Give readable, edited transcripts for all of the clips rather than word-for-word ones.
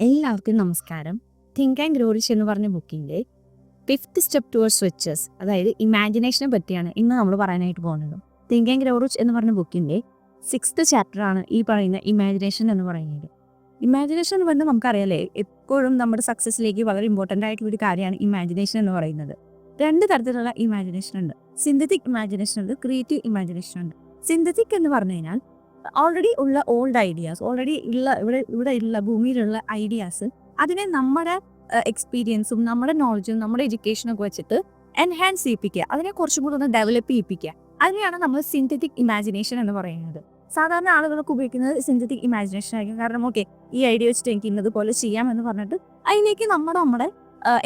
എല്ലാവർക്കും നമസ്കാരം. Think and grow rich എന്ന് പറഞ്ഞ ബുക്കിൻ്റെ 5th സ്റ്റെപ്പ് ടുവേർഡ്സ് റിച്ചസ്, അതായത് ഇമാജിനേഷനെ പറ്റിയാണ് ഇന്ന് നമ്മൾ പറയാനായിട്ട് പോകുന്നത്. തിങ്ക് ആൻഡ് ഗ്രോ റിച്ച് എന്ന് പറഞ്ഞ ബുക്കിൻ്റെ 6th ചാപ്റ്ററാണ് ഈ പറയുന്ന ഇമാജിനേഷൻ എന്ന് പറയുന്നത്. ഇമാജിനേഷൻ എന്ന് പറഞ്ഞാൽ നമുക്കറിയാലേ, എപ്പോഴും നമ്മുടെ സക്സസ്സിലേക്ക് വളരെ ഇമ്പോർട്ടൻ്റ് ആയിട്ടുള്ള ഒരു കാര്യമാണ് ഇമാജിനേഷൻ എന്ന് പറയുന്നത്. 2 തരത്തിലുള്ള ഇമാജിനേഷൻ ഉണ്ട്. സിന്തറ്റിക് ഇമാജിനേഷൻ ഉണ്ട്, ക്രിയേറ്റീവ് ഇമാജിനേഷൻ ഉണ്ട്. സിന്തറ്റിക് എന്ന് പറഞ്ഞു കഴിഞ്ഞാൽ ഓൾറെഡി ഉള്ള ഓൾഡ് ഐഡിയാസ്, ഓൾറെഡി ഉള്ള ഇവിടെ ഉള്ള ഭൂമിയിലുള്ള ഐഡിയാസ്, അതിനെ നമ്മുടെ എക്സ്പീരിയൻസും നമ്മുടെ നോളജും നമ്മുടെ എഡ്യൂക്കേഷനൊക്കെ വെച്ചിട്ട് എൻഹാൻസ് ചെയ്യിപ്പിക്കുക, അതിനെ കുറച്ചും കൂടി ഒന്ന് ഡെവലപ്പ് ചെയ്യിപ്പിക്കുക. അതിനെയാണ് നമ്മൾ സിന്തറ്റിക് ഇമാജിനേഷൻ എന്ന് പറയുന്നത്. സാധാരണ ആളുകളൊക്കെ ഉപയോഗിക്കുന്നത് സിന്തറ്റിക് ഇമാജിനേഷൻ ആയിരിക്കും. കാരണം ഓക്കെ, ഈ ഐഡിയ വെച്ചിട്ട് എനിക്ക് ഇന്നതുപോലെ ചെയ്യാമെന്ന് പറഞ്ഞിട്ട് അതിലേക്ക് നമ്മുടെ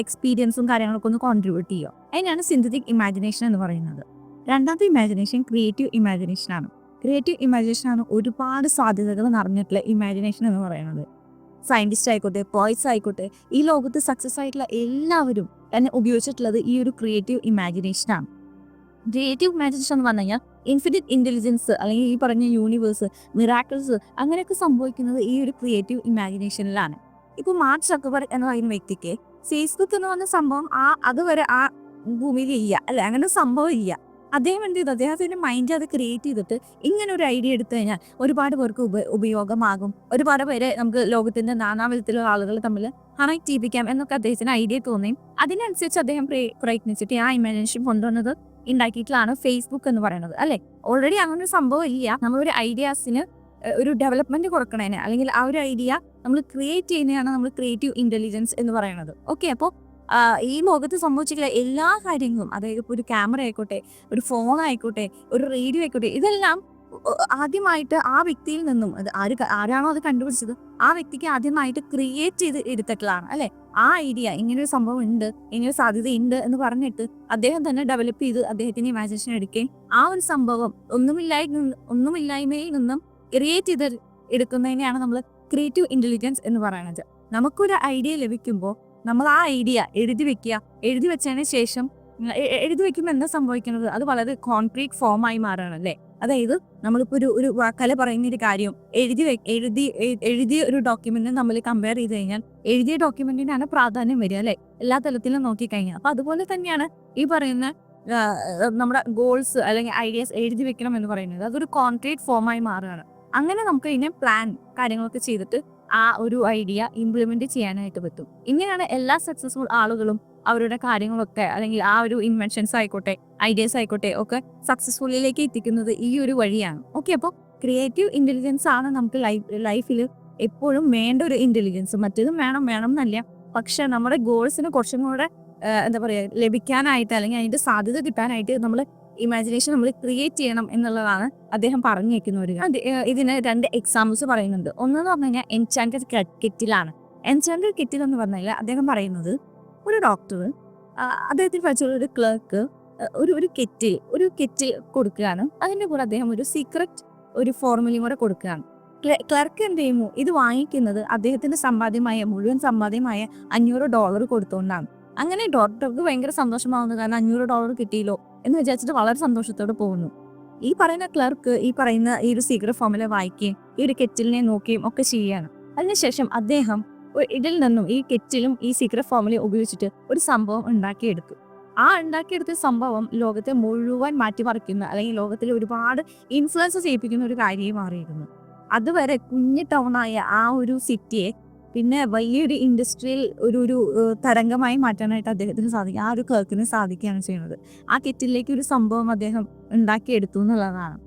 എക്സ്പീരിയൻസും കാര്യങ്ങളൊക്കെ ഒന്ന് കോൺട്രിബ്യൂട്ട് ചെയ്യുക. അതിനാണ് സിന്തറ്റിക് ഇമാജിനേഷൻ എന്ന് പറയുന്നത്. രണ്ടാമത്തെ ഇമാജിനേഷൻ ക്രിയേറ്റീവ് ഇമാജിനേഷൻ ആണ്. ക്രിയേറ്റീവ് ഇമാജിനേഷൻ ആണ് ഒരുപാട് സാധ്യതകൾ നിറഞ്ഞിട്ടുള്ള ഇമാജിനേഷൻ എന്ന് പറയുന്നത്. സയൻറ്റിസ്റ്റ് ആയിക്കോട്ടെ, പോയിറ്റ്സ് ആയിക്കോട്ടെ, ഈ ലോകത്ത് സക്സസ് ആയിട്ടുള്ള എല്ലാവരും തന്നെ ഉപയോഗിച്ചിട്ടുള്ളത് ഈ ഒരു ക്രിയേറ്റീവ് ഇമാജിനേഷൻ ആണ്. ക്രിയേറ്റീവ് ഇമാജിനേഷൻ എന്ന് പറഞ്ഞു കഴിഞ്ഞാൽ ഇൻഫിനിറ്റ് ഇൻ്റലിജൻസ്, അല്ലെങ്കിൽ ഈ പറഞ്ഞ യൂണിവേഴ്സ്, മിറാക്കിൾസ്, അങ്ങനെയൊക്കെ സംഭവിക്കുന്നത് ഈ ഒരു ക്രിയേറ്റീവ് ഇമാജിനേഷനിലാണ്. ഇപ്പോൾ മാർക്ക് സക്കർബർഗ് എന്ന് പറയുന്ന വ്യക്തിക്ക് ഫേസ്ബുക്ക് എന്ന് പറഞ്ഞ സംഭവം അതുവരെ ആ ഭൂമിയിൽ ഇല്ല, അല്ലെ, അങ്ങനെ സംഭവം ഇല്ല. അദ്ദേഹം എന്ത് ചെയ്തു, അദ്ദേഹത്തിൻ്റെ മൈൻഡ് അത് ക്രിയേറ്റ് ചെയ്തിട്ട് ഇങ്ങനെ ഒരു ഐഡിയ എടുത്തു കഴിഞ്ഞാൽ ഒരുപാട് പേർക്ക് ഉപയോഗമാകും, ഒരുപാട് പേരെ നമുക്ക് ലോകത്തിൻ്റെ നാനാവിധത്തിലുള്ള ആളുകൾ തമ്മിൽ കണക്ട് ചെയ്യിപ്പിക്കാം എന്നൊക്കെ അദ്ദേഹത്തിന് ഐഡിയ തോന്നി. അതിനനുസരിച്ച് അദ്ദേഹം പ്രയത്നിച്ചിട്ട് ആ ഇമാജിനേഷൻ കൊണ്ടുവന്നത് ഉണ്ടാക്കിയിട്ടുള്ളതാണ് ഫേസ്ബുക്ക് എന്ന് പറയുന്നത്, അല്ലെ. ഓൾറെഡി അങ്ങനെ ഒരു സംഭവം ഇല്ല. നമ്മളൊരു ഐഡിയാസിന് ഒരു ഡെവലപ്മെന്റ് കൊടുക്കണേനെ, അല്ലെങ്കിൽ ആ ഒരു ഐഡിയ നമ്മൾ ക്രിയേറ്റ് ചെയ്യുന്നതാണ് നമ്മൾ ക്രിയേറ്റീവ് ഇന്റലിജൻസ് എന്ന് പറയുന്നത്. ഓക്കെ, അപ്പോൾ ഈ ലോകത്ത് സംഭവിച്ചിട്ടുള്ള എല്ലാ കാര്യങ്ങളും, അതായത് ഇപ്പോൾ ഒരു ക്യാമറ ആയിക്കോട്ടെ, ഒരു ഫോൺ ആയിക്കോട്ടെ, ഒരു റേഡിയോ ആയിക്കോട്ടെ, ഇതെല്ലാം ആദ്യമായിട്ട് ആ വ്യക്തിയിൽ നിന്നും, ആരാണോ അത് കണ്ടുപിടിച്ചത്, ആ വ്യക്തിക്ക് ആദ്യമായിട്ട് ക്രിയേറ്റ് ചെയ്ത് എടുത്തിട്ടുള്ളതാണ്, അല്ലെ. ആ ഐഡിയ, ഇങ്ങനൊരു സംഭവം ഉണ്ട്, ഇങ്ങനൊരു സാധ്യത ഉണ്ട് എന്ന് പറഞ്ഞിട്ട് അദ്ദേഹം തന്നെ ഡെവലപ്പ് ചെയ്ത് അദ്ദേഹത്തിന്റെ ഇമാജിനേഷൻ എടുക്കുകയും ആ ഒരു സംഭവം ഒന്നുമില്ലായ്മയിൽ നിന്നും ക്രിയേറ്റ് ചെയ്ത് എടുക്കുന്നതിനെയാണ് നമ്മൾ ക്രിയേറ്റീവ് ഇന്റലിജൻസ് എന്ന് പറയുന്നത്. നമുക്കൊരു ഐഡിയ ലഭിക്കുമ്പോൾ നമ്മൾ ആ ഐഡിയ എഴുതി വെച്ചതിന് ശേഷം എഴുതി വെക്കുമ്പോൾ എന്താ സംഭവിക്കുന്നത്, അത് വളരെ കോൺക്രീറ്റ് ഫോമായി മാറുകയാണ്, അല്ലേ. അതായത് നമ്മളിപ്പോൾ ഒരു വാക്കാലെ പറയുന്ന ഒരു കാര്യം എഴുതിയ ഒരു ഡോക്യുമെന്റിനെ നമ്മൾ കമ്പയർ ചെയ്ത് കഴിഞ്ഞാൽ എഴുതിയ ഡോക്യുമെന്റിനാണ് പ്രാധാന്യം വരിക, അല്ലെ, എല്ലാ തലത്തിലും നോക്കിക്കഴിഞ്ഞാൽ. അപ്പൊ അതുപോലെ തന്നെയാണ് ഈ പറയുന്ന നമ്മുടെ ഗോൾസ് അല്ലെങ്കിൽ ഐഡിയാസ് എഴുതി വെക്കണം എന്ന് പറയുന്നത്. അതൊരു കോൺക്രീറ്റ് ഫോമായി മാറുകയാണ്. അങ്ങനെ നമുക്ക് ഇതിനെ പ്ലാൻ കാര്യങ്ങളൊക്കെ ചെയ്തിട്ട് ആ ഒരു ഐഡിയ ഇംപ്ലിമെന്റ് ചെയ്യാനായിട്ട് പറ്റും. ഇങ്ങനെയാണ് എല്ലാ സക്സസ്ഫുൾ ആളുകളും അവരുടെ കാര്യങ്ങളൊക്കെ, അല്ലെങ്കിൽ ആ ഒരു ഇൻവെൻഷൻസ് ആയിക്കോട്ടെ, ഐഡിയാസ് ആയിക്കോട്ടെ, ഒക്കെ സക്സസ്ഫുള്ളിലേക്ക് എത്തിക്കുന്നത് ഈ ഒരു വഴിയാണ്. ഓക്കെ, അപ്പോൾ ക്രിയേറ്റീവ് ഇന്റലിജൻസ് ആണ് നമുക്ക് ലൈഫിൽ എപ്പോഴും വേണ്ട ഒരു ഇന്റലിജൻസ്. മറ്റേതും വേണം എന്നല്ല, പക്ഷെ നമ്മുടെ ഗോൾസിന് കുറച്ചും കൂടെ എന്താ പറയുക, ലഭിക്കാനായിട്ട്, അല്ലെങ്കിൽ അതിന്റെ സാധ്യത കിട്ടാനായിട്ട് നമ്മൾ ഇമാജിനേഷൻ നമ്മൾ ക്രിയേറ്റ് ചെയ്യണം എന്നുള്ളതാണ് അദ്ദേഹം പറഞ്ഞേക്കുന്ന ഒരു. ഇതിന് 2 എക്സാമ്പിൾസ് പറയുന്നുണ്ട്. ഒന്നെന്ന് പറഞ്ഞു കഴിഞ്ഞാൽ എൻചാൻറ്റഡ് കെറ്റിലാണ്. എൻചാൻറ്റഡ് കെറ്റിൽ എന്ന് പറഞ്ഞു കഴിഞ്ഞാൽ അദ്ദേഹം പറയുന്നത്, ഒരു ഡോക്ടർ അദ്ദേഹത്തിന് പഠിച്ചുള്ള ഒരു ക്ലർക്ക് ഒരു കെറ്റിൽ കൊടുക്കുകയാണ്. അതിൻ്റെ കൂടെ അദ്ദേഹം ഒരു സീക്രട്ട് ഒരു ഫോർമുലയും കൂടെ കൊടുക്കുകയാണ്. ക്ലർക്ക് എന്ത് ചെയ്യുന്നു, ഇത് വാങ്ങിക്കുന്നത് അദ്ദേഹത്തിന്റെ മുഴുവൻ സമ്പാദ്യമായ $500 കൊടുത്തുകൊണ്ടാണ്. അങ്ങനെ ഡോക്ടർക്ക് ഭയങ്കര സന്തോഷമാവുന്നു, കാരണം $500 കിട്ടിയല്ലോ എന്ന് വിചാരിച്ചിട്ട് വളരെ സന്തോഷത്തോടെ പോകുന്നു. ഈ പറയുന്ന ക്ലർക്ക് ഈ പറയുന്ന ഈ ഒരു സീക്രട്ട് ഫോർമുല വായിക്കുകയും ഈ ഒരു കെറ്റിലിനെ നോക്കുകയും ഒക്കെ ചെയ്യുകയാണ്. അതിനുശേഷം അദ്ദേഹം ഇതിൽ നിന്നും, ഈ കെറ്റിലും ഈ സീക്രട്ട് ഫോർമുലയും ഉപയോഗിച്ചിട്ട് ഒരു സംഭവം ഉണ്ടാക്കിയെടുത്തു. ആ ഉണ്ടാക്കിയെടുത്ത സംഭവം ലോകത്തെ മുഴുവൻ മാറ്റിമറിക്കുന്ന, അല്ലെങ്കിൽ ലോകത്തിൽ ഒരുപാട് ഇൻഫ്ലുവൻസ് ചെയ്യിപ്പിക്കുന്ന ഒരു കാര്യമായി മാറിയിരുന്നു. അതുവരെ കുഞ്ഞു ടൗണായ ആ ഒരു സിറ്റിയെ പിന്നെ വലിയൊരു ഇൻഡസ്ട്രിയൽ ഒരു തരംഗമായി മാറ്റാനായിട്ട് അദ്ദേഹത്തിന് സാധിക്കും, ആ ഒരു ക്ലർക്കിന് സാധിക്കുകയാണ് ചെയ്യുന്നത്. ആ കെറ്റിലേക്ക് ഒരു സംഭവം അദ്ദേഹം ഉണ്ടാക്കിയെടുത്തു എന്നുള്ളതാണ്.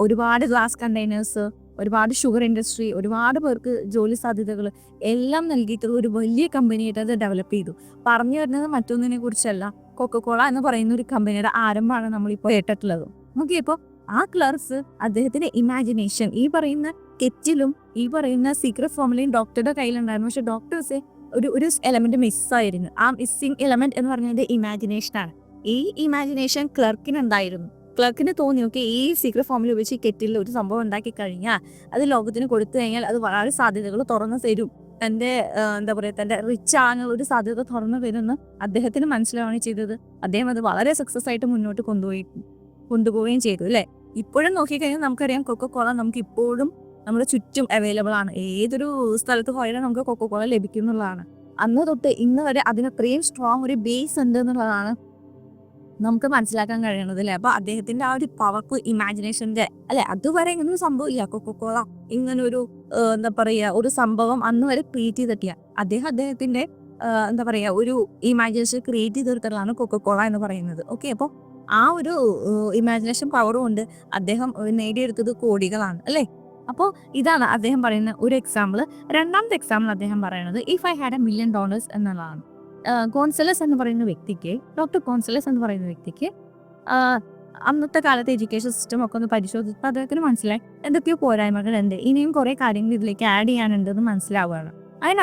ഒരുപാട് ഗ്ലാസ് കണ്ടെയ്നേഴ്സ്, ഒരുപാട് ഷുഗർ ഇൻഡസ്ട്രി, ഒരുപാട് പേർക്ക് ജോലി സാധ്യതകൾ എല്ലാം നൽകിയിട്ടുള്ള ഒരു വലിയ കമ്പനിയായിട്ട് അത് ഡെവലപ്പ് ചെയ്തു. പറഞ്ഞു വരുന്നത് മറ്റൊന്നിനെ കുറിച്ചല്ല, കൊക്കക്കോള എന്ന് പറയുന്ന ഒരു കമ്പനിയുടെ ആരംഭമാണ് നമ്മളിപ്പോൾ കേട്ടിട്ടുള്ളത്. ഓക്കെ, ഇപ്പോൾ ആ ക്ലർക്സ് അദ്ദേഹത്തിന്റെ ഇമാജിനേഷൻ, ഈ പറയുന്ന കെറ്റിലും ഈ പറയുന്ന സീക്രട്ട് ഫോർമുലയും ഡോക്ടറുടെ കയ്യിലുണ്ടായിരുന്നു. പക്ഷെ ഡോക്ടേഴ്സ് ഒരു എലമെന്റ് മിസ്സായിരുന്നു. ആ മിസ്സിംഗ് എലമെന്റ് എന്ന് പറയുന്നത് ഇമാജിനേഷനാണ്. ഈ ഇമാജിനേഷൻ ക്ലർക്കിനുണ്ടായിരുന്നു. ക്ലർക്കിന് തോന്നി, ഓക്കെ, ഈ സീക്രട്ട് ഫോർമുല ഉപയോഗിച്ച് കെറ്റിൽ ഒരു സംഭവം ഉണ്ടാക്കി കഴിഞ്ഞാൽ അത് ലോകത്തിന് കൊടുത്തു കഴിഞ്ഞാൽ അത് വളരെ സാധ്യതകൾ തുറന്നു തരും, തന്റെ എന്താ പറയുക, തന്റെ റിച്ച് ആകാനുള്ള ഒരു സാധ്യത തുറന്നു വരുമെന്ന് അദ്ദേഹത്തിന് മനസ്സിലാവുകയാണ് ചെയ്തത്. അദ്ദേഹം അത് വളരെ സക്സസ് ആയിട്ട് മുന്നോട്ട് കൊണ്ടുപോവുകയും ചെയ്തു, അല്ലേ. ഇപ്പോഴും നോക്കിക്കഴിഞ്ഞാൽ നമുക്കറിയാം, കൊക്കക്കോള നമുക്ക് ഇപ്പോഴും നമ്മുടെ ചുറ്റും അവൈലബിൾ ആണ്. ഏതൊരു സ്ഥലത്ത് പോയാലും നമുക്ക് കൊക്കോകോള ലഭിക്കും എന്നുള്ളതാണ്. അന്ന് തൊട്ട് ഇന്ന് വരെ അതിന് അത്രയും സ്ട്രോങ് ഒരു ബേസ് ഉണ്ട് എന്നുള്ളതാണ് നമുക്ക് മനസ്സിലാക്കാൻ കഴിയണത് അല്ലേ. അപ്പൊ അദ്ദേഹത്തിന്റെ ആ ഒരു പവർഫുൾ ഇമാജിനേഷന്റെ അല്ലെ, അതുവരെ ഇങ്ങനൊരു സംഭവം ഇല്ല. കൊക്കോകോള ഇങ്ങനൊരു എന്താ പറയാ ഒരു സംഭവം അന്ന് വരെ ക്രിയേറ്റ് ചെയ്തിട്ടില്ല. അദ്ദേഹത്തിന്റെ എന്താ പറയാ ഒരു ഇമാജിനേഷൻ ക്രിയേറ്റ് ചെയ്തെടുത്തതാണ് കൊക്കോകോള എന്ന് പറയുന്നത്. ഓക്കെ, അപ്പോൾ ആ ഒരു ഇമാജിനേഷൻ പവറും കൊണ്ട് അദ്ദേഹം നേടിയെടുത്തത് കോടികളാണ് അല്ലേ. അപ്പോൾ ഇതാണ് അദ്ദേഹം പറയുന്ന ഒരു എക്സാമ്പിൾ. രണ്ടാമത്തെ എക്സാമ്പിൾ അദ്ദേഹം പറയുന്നത് ഇഫ് ഐ ഹാഡ് $1 million എന്നുള്ളതാണ്. കോൺസലസ് എന്ന് പറയുന്ന വ്യക്തിക്ക്, ഡോക്ടർ കോൺസലസ് എന്ന് പറയുന്ന വ്യക്തിക്ക് അന്നത്തെ കാലത്തെ എഡ്യൂക്കേഷൻ സിസ്റ്റം ഒക്കെ ഒന്ന് പരിശോധിച്ചപ്പോൾ അദ്ദേഹത്തിന് മനസ്സിലായി എന്തൊക്കെയോ പോരായ്മകളുണ്ട്, ഇനിയും കുറേ കാര്യങ്ങൾ ഇതിലേക്ക് ആഡ് ചെയ്യാനുണ്ടെന്ന് മനസ്സിലാവുകയാണ്. അതിന്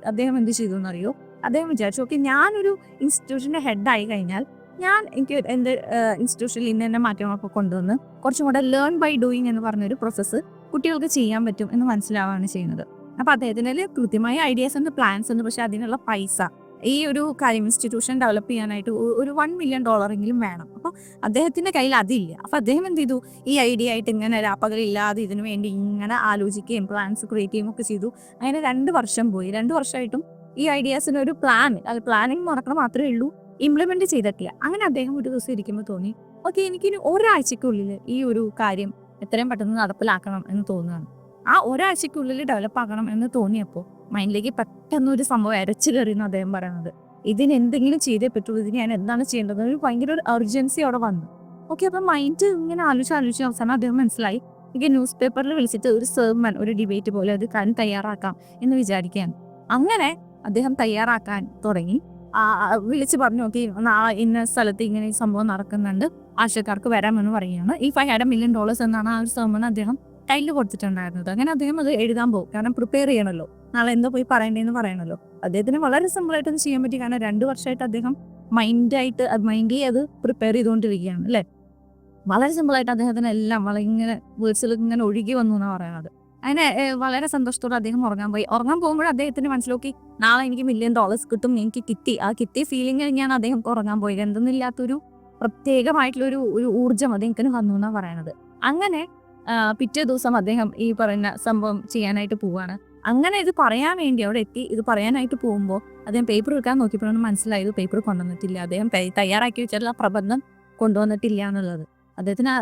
അദ്ദേഹം എന്ത് ചെയ്തു എന്നറിയോ? അദ്ദേഹം വിചാരിച്ചു, ഓക്കെ, ഞാനൊരു ഇൻസ്റ്റിറ്റ്യൂഷൻ്റെ ഹെഡായി കഴിഞ്ഞാൽ എനിക്ക് എൻ്റെ ഇൻസ്റ്റിറ്റ്യൂഷനിൽ ഇന്ന മാറ്റങ്ങളൊക്കെ കൊണ്ടുവന്ന് കുറച്ചും കൂടെ ലേൺ ബൈ ഡൂയിങ് എന്ന് പറഞ്ഞൊരു പ്രോസസ്സ് കുട്ടികൾക്ക് ചെയ്യാൻ പറ്റും എന്ന് മനസ്സിലാവുകയാണ് ചെയ്യുന്നത്. അപ്പോൾ അദ്ദേഹത്തിന് കൃത്യമായ ഐഡിയാസ് ഉണ്ട്, പ്ലാൻസ് ഉണ്ട്, പക്ഷെ അതിനുള്ള പൈസ ഈ ഒരു കാര്യം ഇൻസ്റ്റിറ്റ്യൂഷൻ ഡെവലപ്പ് ചെയ്യാനായിട്ട് ഒരു $1 million വേണം. അപ്പോൾ അദ്ദേഹത്തിന്റെ കയ്യിൽ അതില്ല. അപ്പോൾ അദ്ദേഹം എന്ത് ചെയ്തു? ഈ ഐഡിയ ആയിട്ട് ഇങ്ങനെ രാപ്പകലില്ലാതെ ഇതിനു വേണ്ടി ഇങ്ങനെ ആലോചിക്കുകയും പ്ലാൻസ് ക്രിയേറ്റ് ചെയ്യുകയും ഒക്കെ ചെയ്തു. അങ്ങനെ 2 വർഷം പോയി. 2 വർഷമായിട്ടും ഈ ഐഡിയാസിന് ഒരു പ്ലാനിങ് നടക്കണം മാത്രമേ ഉള്ളൂ, ഇംപ്ലിമെന്റ് ചെയ്തിട്ടില്ല. അങ്ങനെ അദ്ദേഹം ഒരു ദിവസം ഇരിക്കുമ്പോൾ തോന്നി, ഓക്കെ, എനിക്കിനി ഒരാഴ്ചക്കുള്ളിൽ ഈ ഒരു കാര്യം എത്രയും പെട്ടെന്ന് നടപ്പിലാക്കണം എന്ന് തോന്നുകയാണ്. ആ ഒരാഴ്ചക്കുള്ളിൽ ഡെവലപ്പ് ആക്കണം എന്ന് തോന്നിയപ്പോൾ മൈൻഡിലേക്ക് പെട്ടെന്ന് ഒരു സംഭവം അരച്ചു കയറിയെന്ന് അദ്ദേഹം പറയുന്നത്. ഇതിന് എന്തെങ്കിലും ചെയ്തേ പറ്റുള്ളൂ, ഇതിന് ഞാൻ എന്താണ് ചെയ്യേണ്ടത്, ഒരു ഭയങ്കര ഒരു അർജൻസി അവിടെ വന്നു. ഓക്കെ, അപ്പം മൈൻഡ് ഇങ്ങനെ ആലോചിച്ച് അവസാനം അദ്ദേഹം മനസ്സിലായി, എനിക്ക് ന്യൂസ് പേപ്പറിൽ വിളിച്ചിട്ട് ഒരു സെർമൺ, ഒരു ഡിബേറ്റ് പോലെ അത് തയ്യാറാക്കാം എന്ന് വിചാരിക്കുകയാണ്. അങ്ങനെ അദ്ദേഹം തയ്യാറാക്കാൻ തുടങ്ങി. വിളിച്ച് പറഞ്ഞു, ഓക്കെ, ഇന്ന സ്ഥലത്ത് ഇങ്ങനെ സംഭവം നടക്കുന്നുണ്ട്, ആശയക്കാർക്ക് വരാമെന്ന് പറയുകയാണ്. ഇഫ് ഐ ഹാഡ് $1 million എന്നാണ് ആ ഒരു സെർമൺ അദ്ദേഹം ടൈലിൽ കൊടുത്തിട്ടുണ്ടായിരുന്നത്. അങ്ങനെ അദ്ദേഹം അത് എഴുതാൻ പോകും, കാരണം പ്രിപ്പയർ ചെയ്യണമല്ലോ, നാളെ എന്തോ പോയി പറയേണ്ടതെന്ന് പറയണമല്ലോ. അദ്ദേഹത്തിന് വളരെ സിമ്പിളായിട്ട് അത് ചെയ്യാൻ പറ്റി, കാരണം 2 വർഷമായിട്ട് അദ്ദേഹം മൈൻഡ് അത് പ്രിപ്പയർ ചെയ്തുകൊണ്ടിരിക്കുകയാണ് അല്ലേ. വളരെ സിമ്പിളായിട്ട് അദ്ദേഹത്തിന് എല്ലാം ഇങ്ങനെ വേർഡ്സിൽ ഇങ്ങനെ ഒഴുകി വന്നു എന്നാണ് പറയുന്നത്. അങ്ങനെ വളരെ സന്തോഷത്തോടെ അദ്ദേഹം ഉറങ്ങാൻ പോകുമ്പോൾ അദ്ദേഹത്തിന് മനസ്സിലാക്കി, നാളെ എനിക്ക് $1 million കിട്ടും, എനിക്ക് കിട്ടിയ ഫീലിംഗ് കഴിഞ്ഞാണ് അദ്ദേഹം ഉറങ്ങാൻ പോയത്. എന്തെന്നില്ലാത്തൊരു പ്രത്യേകമായിട്ടുള്ളൊരു ഊർജ്ജം അദ്ദേഹത്തിന് വന്നു എന്നാണ് പറയണത്. അങ്ങനെ പിറ്റേ ദിവസം അദ്ദേഹം ഈ പറയുന്ന സംഭവം ചെയ്യാനായിട്ട് പോവാണ്. അങ്ങനെ ഇത് പറയാൻ വേണ്ടി അവിടെ എത്തി. ഇത് പറയാനായിട്ട് പോകുമ്പോൾ അദ്ദേഹം പേപ്പർ എടുക്കാൻ നോക്കിയപ്പോഴാണ് മനസ്സിലായത് പേപ്പർ കൊണ്ടുവന്നിട്ടില്ല. അദ്ദേഹം തയ്യാറാക്കി വെച്ചിട്ടുള്ള പ്രബന്ധം കൊണ്ടുവന്നിട്ടില്ല എന്നുള്ളത്. അദ്ദേഹത്തിന്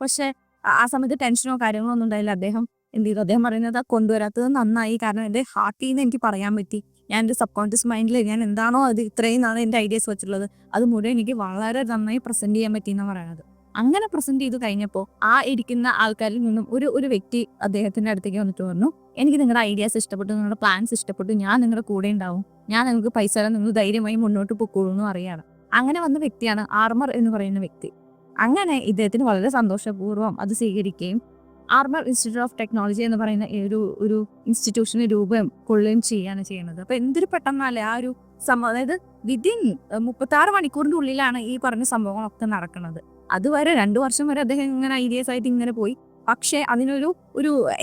പക്ഷെ ആ സമയത്ത് ടെൻഷനോ കാര്യങ്ങളോ ഒന്നും ഉണ്ടായില്ല. അദ്ദേഹം എന്ത് ചെയ്തു? അദ്ദേഹം പറയുന്നത് കൊണ്ടുവരാത്തത് നന്നായി, കാരണം എൻ്റെ ഹാർട്ടിൽ നിന്ന് എനിക്ക് പറയാൻ പറ്റി. ഞാൻ എൻ്റെ സബ് കോൺഷ്യസ് മൈൻഡിൽ ഞാൻ എന്താണോ അത് ഇത്രയും നാളെ എൻ്റെ ഐഡിയാസ് വെച്ചിട്ടുള്ളത് അത് മുഴുവൻ എനിക്ക് വളരെ നന്നായി പ്രസന്റ് ചെയ്യാൻ പറ്റി എന്നാണ് പറയുന്നത്. അങ്ങനെ പ്രസന്റ് ചെയ്ത് കഴിഞ്ഞപ്പോൾ ആ ഇരിക്കുന്ന ആൾക്കാരിൽ നിന്നും ഒരു വ്യക്തി അദ്ദേഹത്തിന്റെ അടുത്തേക്ക് വന്നിട്ട് പറഞ്ഞു, എനിക്ക് നിങ്ങളുടെ ഐഡിയാസ് ഇഷ്ടപ്പെട്ടു, നിങ്ങളുടെ പ്ലാൻസ് ഇഷ്ടപ്പെട്ടു, ഞാൻ നിങ്ങളുടെ കൂടെ ഉണ്ടാവും, ഞാൻ നിങ്ങൾക്ക് പൈസ തരാൻ, നിങ്ങൾ ധൈര്യമായി മുന്നോട്ട് പൊക്കോളൂ എന്ന് അറിയാണ്. അങ്ങനെ വന്ന വ്യക്തിയാണ് ആർമർ എന്ന് പറയുന്ന വ്യക്തി. അങ്ങനെ ഇദ്ദേഹത്തിന് വളരെ സന്തോഷപൂർവ്വം അത് സ്വീകരിക്കുകയും ആർമർ ഇൻസ്റ്റിറ്റ്യൂട്ട് ഓഫ് ടെക്നോളജി എന്ന് പറയുന്ന ഒരു ഇൻസ്റ്റിറ്റ്യൂഷന് രൂപം കൊള്ളുകയും ചെയ്യാണ് ചെയ്യുന്നത്. അപ്പൊ എന്തൊരു പെട്ടെന്നല്ലേ ആ ഒരു സംഭവം, അതായത് വിതിൻ 36 മണിക്കൂറിന്റെ ഉള്ളിലാണ് ഈ പറഞ്ഞ സംഭവങ്ങളൊക്കെ നടക്കുന്നത്. അതുവരെ 2 വർഷം വരെ അദ്ദേഹം ഇങ്ങനെ ഐഡിയാസ് ആയിട്ട് ഇങ്ങനെ പോയി. പക്ഷേ അതിനൊരു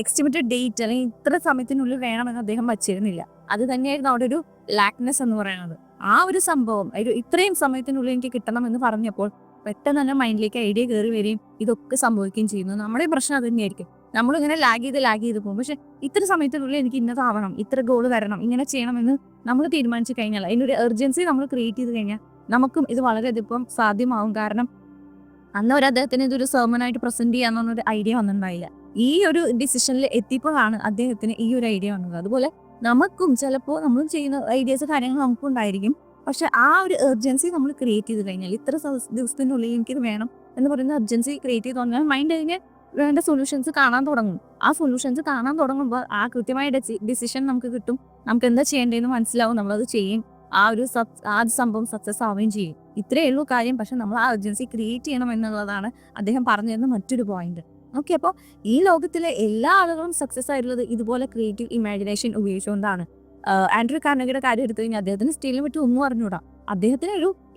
എക്സ്റ്റിമേറ്റഡ് ഡേറ്റ് അല്ലെങ്കിൽ ഇത്ര സമയത്തിനുള്ളിൽ വേണമെന്ന് അദ്ദേഹം വച്ചിരുന്നില്ല. അത് തന്നെയായിരുന്നു അവിടെ ഒരു ലാക്നെസ് എന്ന് പറയുന്നത്. ആ ഒരു സംഭവം ഇത്രയും സമയത്തിനുള്ളിൽ എനിക്ക് കിട്ടണം എന്ന് പറഞ്ഞപ്പോൾ പെട്ടെന്ന് തന്നെ മൈൻഡിലേക്ക് ഐഡിയ കയറി വരികയും ഇതൊക്കെ സംഭവിക്കുകയും ചെയ്യുന്നു. നമ്മുടെ പ്രശ്നം അത് തന്നെയായിരിക്കും. നമ്മളിങ്ങനെ ലാഗ് ചെയ്ത് പോകും. പക്ഷെ ഇത്ര സമയത്തിനുള്ളിൽ എനിക്ക് ഇന്നതാവണം, ഇത്ര ഗോൾ വരണം, ഇങ്ങനെ ചെയ്യണമെന്ന് നമ്മൾ തീരുമാനിച്ചു കഴിഞ്ഞാൽ, അതിനൊരു എർജൻസി നമ്മൾ ക്രിയേറ്റ് ചെയ്ത് കഴിഞ്ഞാൽ നമുക്കും ഇത് വളരെയധികം സാധ്യമാവും. കാരണം അന്ന് അദ്ദേഹത്തിന് ഇതൊരു സെർമനായിട്ട് പ്രസന്റ് ചെയ്യാന്നൊരു ഐഡിയ വന്നിട്ടുണ്ടായില്ല. ഈ ഒരു ഡിസിഷനിൽ എത്തിയപ്പോഴാണ് അദ്ദേഹത്തിന് ഈ ഒരു ഐഡിയ വന്നത്. അതുപോലെ നമുക്കും ചിലപ്പോൾ നമ്മൾ ചെയ്യുന്ന ഐഡിയാസ് കാര്യങ്ങൾ നമുക്കും ഉണ്ടായിരിക്കും. പക്ഷെ ആ ഒരു എർജൻസി നമ്മൾ ക്രിയേറ്റ് ചെയ്ത് കഴിഞ്ഞാൽ, ഇത്ര ദിവസത്തിനുള്ളിൽ എനിക്കിത് വേണം എന്ന് പറയുന്ന എർജൻസി ക്രിയേറ്റ് ചെയ്ത് തുടങ്ങിയാൽ മൈൻഡ് കഴിഞ്ഞ് വേണ്ട സൊല്യൂഷൻസ് കാണാൻ തുടങ്ങും. ആ സൊല്യൂഷൻസ് കാണാൻ തുടങ്ങുമ്പോൾ ആ കൃത്യമായ ഡിസിഷൻ നമുക്ക് കിട്ടും. നമുക്ക് എന്താ ചെയ്യേണ്ടതെന്ന് മനസ്സിലാവും, നമ്മളത് ചെയ്യും. ആ സംഭവം സക്സസ് ആവുകയും ചെയ്യും. ഇത്രയേ ഉള്ളൂ കാര്യം. പക്ഷെ നമ്മൾ ആ എർജൻസി ക്രിയേറ്റ് ചെയ്യണം എന്നുള്ളതാണ് അദ്ദേഹം പറഞ്ഞു തരുന്ന മറ്റൊരു പോയിന്റ്. ഓക്കെ, അപ്പോൾ ഈ ലോകത്തിലെ എല്ലാ ആളുകളും സക്സസ് ആയിട്ടുള്ളത് ഇതുപോലെ ക്രിയേറ്റീവ് ഇമാജിനേഷൻ ഉപയോഗിച്ചുകൊണ്ടാണ്. ആൻഡ്രൂ കാർനെഗിയുടെ കാര്യം എടുത്തു കഴിഞ്ഞാൽ അദ്ദേഹത്തിന് സ്റ്റീലിനെ പറ്റി ഒന്നും അറിഞ്ഞൂടാ. അദ്ദേഹത്തിന്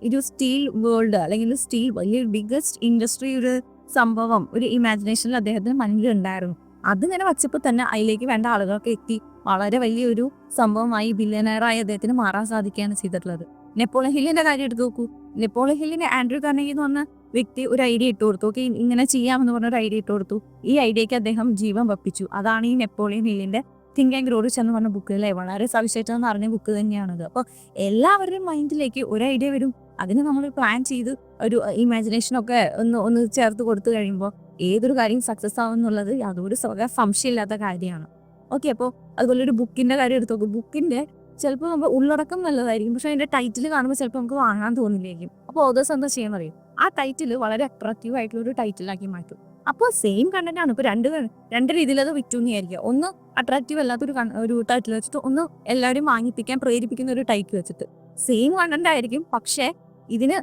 ഒരു സ്റ്റീൽ വേൾഡ് അല്ലെങ്കിൽ ഒരു സ്റ്റീൽ വലിയൊരു ബിഗ്ഗസ്റ്റ് ഇൻഡസ്ട്രി ഒരു സംഭവം ഒരു ഇമാജിനേഷനിൽ അദ്ദേഹത്തിന് മനസ്സിലുണ്ടായിരുന്നു. അതിങ്ങനെ വച്ചപ്പോൾ തന്നെ അതിലേക്ക് വേണ്ട ആളുകളൊക്കെ എത്തി വളരെ വലിയൊരു സംഭവമായി ബില്യനയറായി അദ്ദേഹത്തിന് മാറാൻ സാധിക്കുകയാണ് ചെയ്തിട്ടുള്ളത്. നെപ്പോളിയൻ ഹില്ലിന്റെ കാര്യം എടുത്ത് നോക്കൂ. നെപ്പോളിയൻ ഹില്ലിനെ ആൻഡ്രൂ കാർനെഗി എന്ന് പറഞ്ഞ വ്യക്തി ഒരു ഐഡിയ ഇട്ട് കൊടുത്തു. ഓക്കെ, ഇങ്ങനെ ചെയ്യാമെന്ന് പറഞ്ഞ ഒരു ഐഡിയ ഇട്ട് കൊടുത്തു. ഈ ഐഡിയക്ക് അദ്ദേഹം ജീവൻ വപ്പിച്ചു. അതാണ് ഈ നെപ്പോളിയൻ ഹില്ലിന്റെ തിങ്ക് ആൻഡ് ഗ്രോ റിച്ച് എന്ന് പറഞ്ഞ ബുക്ക് അല്ലേ, വളരെ സവിശേഷമെന്ന് അറിഞ്ഞ ബുക്ക് തന്നെയാണത്. അപ്പോൾ എല്ലാവരുടെയും മൈൻഡിലേക്ക് ഒരു ഐഡിയ വരും, അതിന് നമ്മൾ പ്ലാൻ ചെയ്ത് ഒരു ഇമാജിനേഷനൊക്കെ ഒന്ന് ചേർത്ത് കൊടുത്തു കഴിയുമ്പോൾ ഏതൊരു കാര്യം സക്സസ് ആവും എന്നുള്ളത് യാതൊരു സംശയമില്ലാത്ത കാര്യമാണ്. ഓക്കെ, അപ്പോൾ അതുപോലെ ഒരു ബുക്കിന്റെ കാര്യം എടുത്ത് നോക്കും. ബുക്കിന്റെ ചിലപ്പോൾ നമ്മൾ ഉള്ളടക്കം നല്ലതായിരിക്കും, പക്ഷെ അതിന്റെ ടൈറ്റിൽ കാണുമ്പോൾ ചിലപ്പോൾ നമുക്ക് വാങ്ങാൻ തോന്നില്ലായിരിക്കും. അപ്പോൾ ഓതേഴ്സ് എന്താ ചെയ്യാൻ പറയും, ആ ടൈറ്റിൽ വളരെ അട്രാക്റ്റീവ് ആയിട്ടുള്ള ഒരു ടൈറ്റിലാക്കി മാറ്റും. അപ്പോൾ സെയിം കണ്ടന്റ് ആണ്. ഇപ്പോൾ രണ്ട് രീതിയിൽ അത് വിറ്റുന്നതായിരിക്കും. ഒന്ന് അട്രാക്റ്റീവ് അല്ലാത്തൊരു ടൈറ്റിൽ വെച്ചിട്ട്, ഒന്ന് എല്ലാവരും വാങ്ങിപ്പിക്കാൻ പ്രേരിപ്പിക്കുന്ന ഒരു ടൈറ്റിൽ വെച്ചിട്ട്. സെയിം കണ്ടന്റ് ആയിരിക്കും, പക്ഷേ ഇതിന്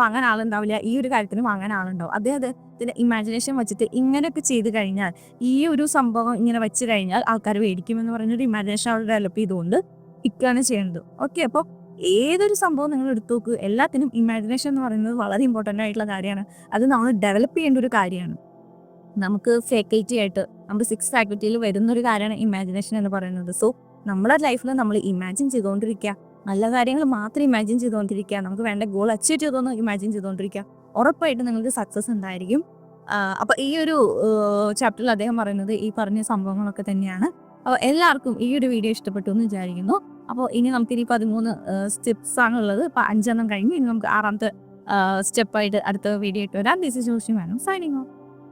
വാങ്ങാൻ ആളുണ്ടാവില്ല, ഈ ഒരു കാര്യത്തിന് വാങ്ങാൻ ആളുണ്ടാവും. അദ്ദേഹത്തിന്റെ ഇമാജിനേഷൻ വെച്ചിട്ട് ഇങ്ങനെയൊക്കെ ചെയ്ത് കഴിഞ്ഞാൽ, ഈ ഒരു സംഭവം ഇങ്ങനെ വെച്ച് കഴിഞ്ഞാൽ ആൾക്കാർ മേടിക്കുമെന്ന് പറഞ്ഞൊരു ഇമാജിനേഷൻ അവിടെ ഡെവലപ്പ് ചെയ്തുകൊണ്ട് ഇക്കാണ് ചെയ്യുന്നത്. ഓക്കെ, അപ്പോൾ ഏതൊരു സംഭവം നിങ്ങൾ എടുത്തു നോക്ക്, എല്ലാത്തിനും ഇമാജിനേഷൻ എന്ന് പറയുന്നത് വളരെ ഇമ്പോർട്ടൻ്റ് ആയിട്ടുള്ള കാര്യമാണ്. അത് നമ്മൾ ഡെവലപ്പ് ചെയ്യേണ്ട ഒരു കാര്യമാണ്. നമുക്ക് ഫാക്കൽറ്റി ആയിട്ട് നമ്മുടെ 6th ഫാക്കൽറ്റിയിൽ വരുന്നൊരു കാര്യമാണ് ഇമാജിനേഷൻ എന്ന് പറയുന്നത്. സോ നമ്മുടെ ലൈഫിൽ നമ്മൾ ഇമാജിൻ ചെയ്തുകൊണ്ടിരിക്കുക, നല്ല കാര്യങ്ങൾ മാത്രം ഇമാജിൻ ചെയ്തുകൊണ്ടിരിക്കുക, നമുക്ക് വേണ്ട ഗോൾ അച്ചീവ് ചെയ്തോന്ന് ഇമാജിൻ ചെയ്തുകൊണ്ടിരിക്കുക, ഉറപ്പായിട്ടും നിങ്ങൾക്ക് സക്സസ് ഉണ്ടായിരിക്കും. അപ്പോൾ ഈ ഒരു ചാപ്റ്ററിൽ അദ്ദേഹം പറയുന്നത് ഈ പറഞ്ഞ സംഭവങ്ങളൊക്കെ തന്നെയാണ്. അപ്പോൾ എല്ലാവർക്കും ഈ ഒരു വീഡിയോ ഇഷ്ടപ്പെട്ടു എന്ന് വിചാരിക്കുന്നു. അപ്പോൾ ഇനി നമുക്കിനി 13 സ്റ്റെപ്സ് ആണുള്ളത്. ഇപ്പോൾ 5 കഴിഞ്ഞ് ഇനി നമുക്ക് 6ാമത്തെ സ്റ്റെപ്പായിട്ട് അടുത്ത വീഡിയോ ഇട്ട് വരാം. ദിസ് ഈസ് ജോഷി മാനം സൈനിങ് ഓഫ്.